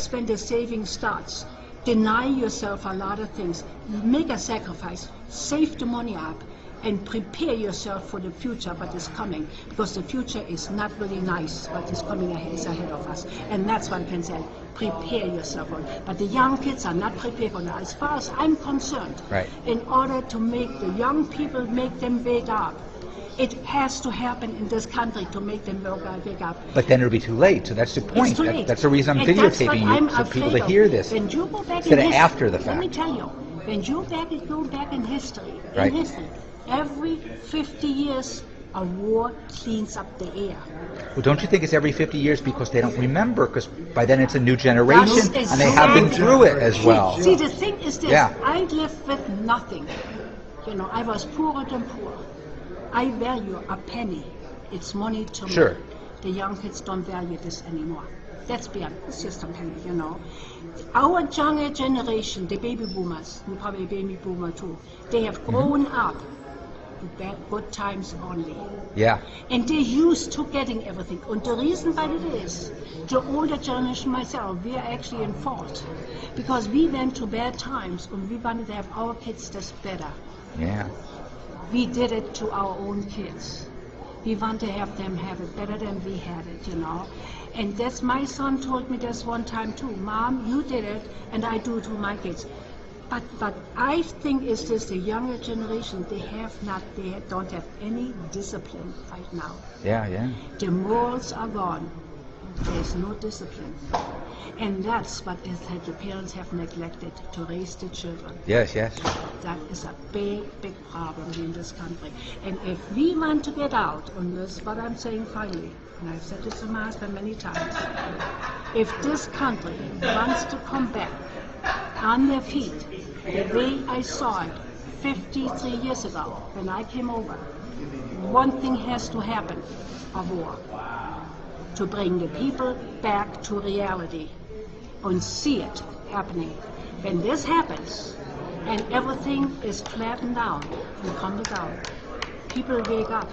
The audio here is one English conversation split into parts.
That's when the saving starts. Deny yourself a lot of things. Make a sacrifice. Save the money up. And prepare yourself for the future, what is coming. Because the future is not really nice, what is coming ahead, is ahead of us. And that's what I can say. Prepare yourself for it. But the young kids are not prepared for that. As far as I'm concerned, right. In order to make the young people, make them wake up, it has to happen in this country to make them wake up. But then it'll be too late, so that's the point. It's too late. That's the reason I'm And videotaping you, I'm for people to afraid of. hear this, When you go back instead in of history, after the fact. Let me tell you, when you go back in history, Right. every 50 years, a war cleans up the air. Well, don't you think it's every 50 years because they don't remember? Because by then it's a new generation, That's and they have been exactly. through it as well. See, the thing is this. Yeah. I lived with nothing. You know, I was poorer than poor. I value a penny. It's money to Sure. me. The young kids don't value this anymore. Let's be honest, it's just a penny, you know. Our younger generation, the baby boomers, and probably baby boomer too, they have grown up with bad, good times only. Yeah. And they're used to getting everything. And the reason why it is, the older generation, myself, we are actually in fault. Because we went to bad times and we wanted to have our kids just better. Yeah. We did it to our own kids. We want to have them have it better than we had it, you know. And that's my son told me this one time too. Mom, you did it, and I do it to my kids. But I think is this the younger generation, they don't have any discipline right now. Yeah, yeah. The morals are gone. There's no discipline. And that's what is that the parents have neglected to raise the children. Yes, yes. That is a big, big problem in this country. And if we want to get out, and this is what I'm saying finally, and I've said this to my husband many times, if this country wants to come back on their feet, the way I saw it 53 years ago when I came over, one thing has to happen, a war, to bring the people back to reality and see it happening. When this happens and everything is flattened down and calmed down, people wake up,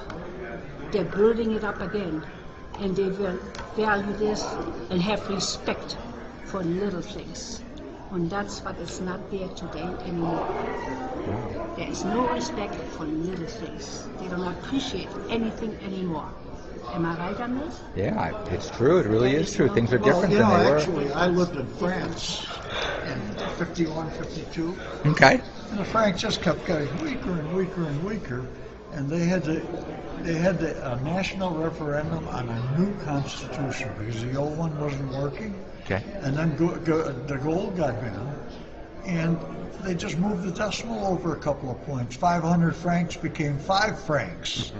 they're building it up again, and they will value this and have respect for little things. And that's what is not there today anymore. There is no respect for little things. They don't appreciate anything anymore. Am I right on this? Yeah, it's true. It really is true. Things are Well, different you than know, they were. actually, I lived in France in 51, 52. Okay. And the Franks just kept getting weaker and weaker and weaker. And they had a national referendum on a new constitution because the old one wasn't working. Okay. And then de Gaulle got in, and they just moved the decimal over a couple of points. 500 francs became 5 francs.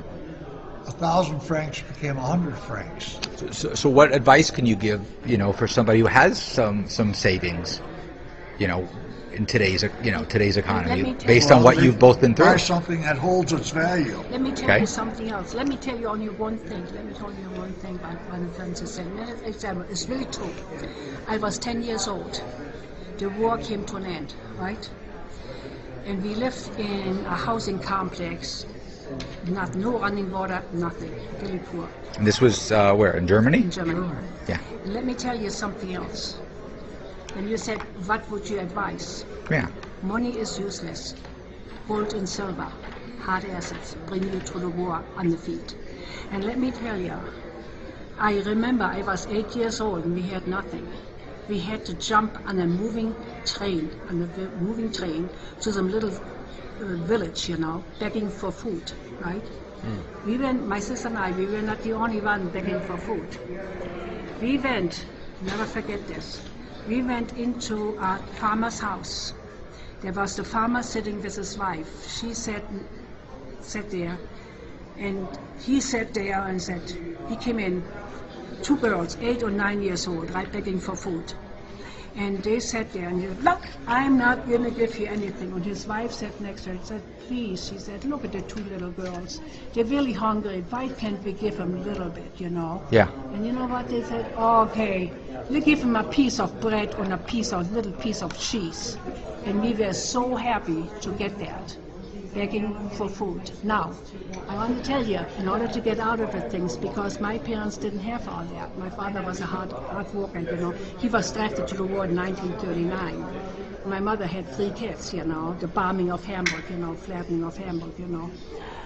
1,000 francs became 100 francs. So what advice can you give, for somebody who has some savings, in today's economy, based on what you've both been through? Buy something that holds its value. Let me tell you something else. Let me tell you only one thing. Let me tell you one thing about what Francis said. Example, it's really true. I was 10 years old. The war came to an end, right? And we lived in a housing complex. No running water, nothing. Really poor. And this was where? In Germany? In Germany. Yeah. Let me tell you something else. When you said, what would you advise? Yeah. Money is useless. Gold and silver, hard assets, bring you to the war on the feet. And let me tell you, I remember I was 8 years old and we had nothing. We had to jump on a moving train, to some little village, begging for food, right? We went, my sister and I, we were not the only one begging for food. We went, never forget this, we went into a farmer's house. There was the farmer sitting with his wife. She sat there, and he sat there and said, he came in, 2 girls, 8 or 9 years old, right, begging for food. And they sat there and he said, look, I'm not going to give you anything. And his wife sat next to her and said, please, she said, look at the 2 little girls. They're really hungry. Why can't we give them a little bit, Yeah. And you know what they said? Okay, we give them a piece of bread and a little piece of cheese. And we were so happy to get that. begging for food. Now, I want to tell you, in order to get out of the things, because my parents didn't have all that. My father was a hard worker, you know. He was drafted to the war in 1939. My mother had 3 kids, you know, the bombing of Hamburg, you know, flattening of Hamburg, you know.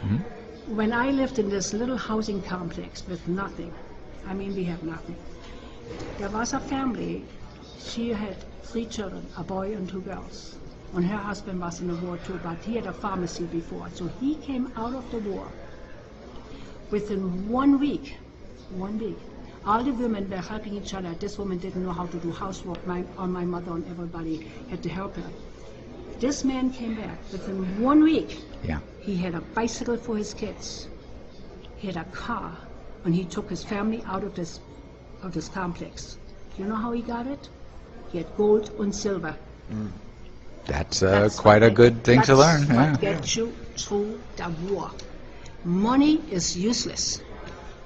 Mm-hmm. When I lived in this little housing complex with nothing, I mean, we had nothing. There was a family, she had 3 children, a boy and 2 girls. And her husband was in the war too, but he had a pharmacy before. So he came out of the war. Within 1 week, all the women were helping each other. This woman didn't know how to do housework. My mother and everybody had to help her. This man came back. Within 1 week, he had a bicycle for his kids. He had a car, and he took his family out of this complex. You know how he got it? He had gold and silver. Mm. That's quite a good thing to learn. That's what gets you through the war. Money is useless.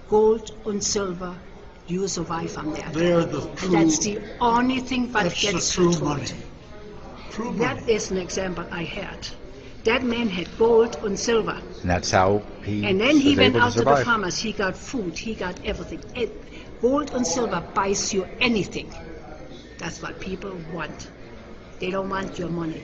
Gold and silver, you survive on that. They're the true, and that's the only thing that gets you through money. it. True that money. is an example I had. That man had gold and silver. And that's how he And then he went out to the survive. farmers. He got food. He got everything. Gold and silver buys you anything. That's what people want. They don't want your money.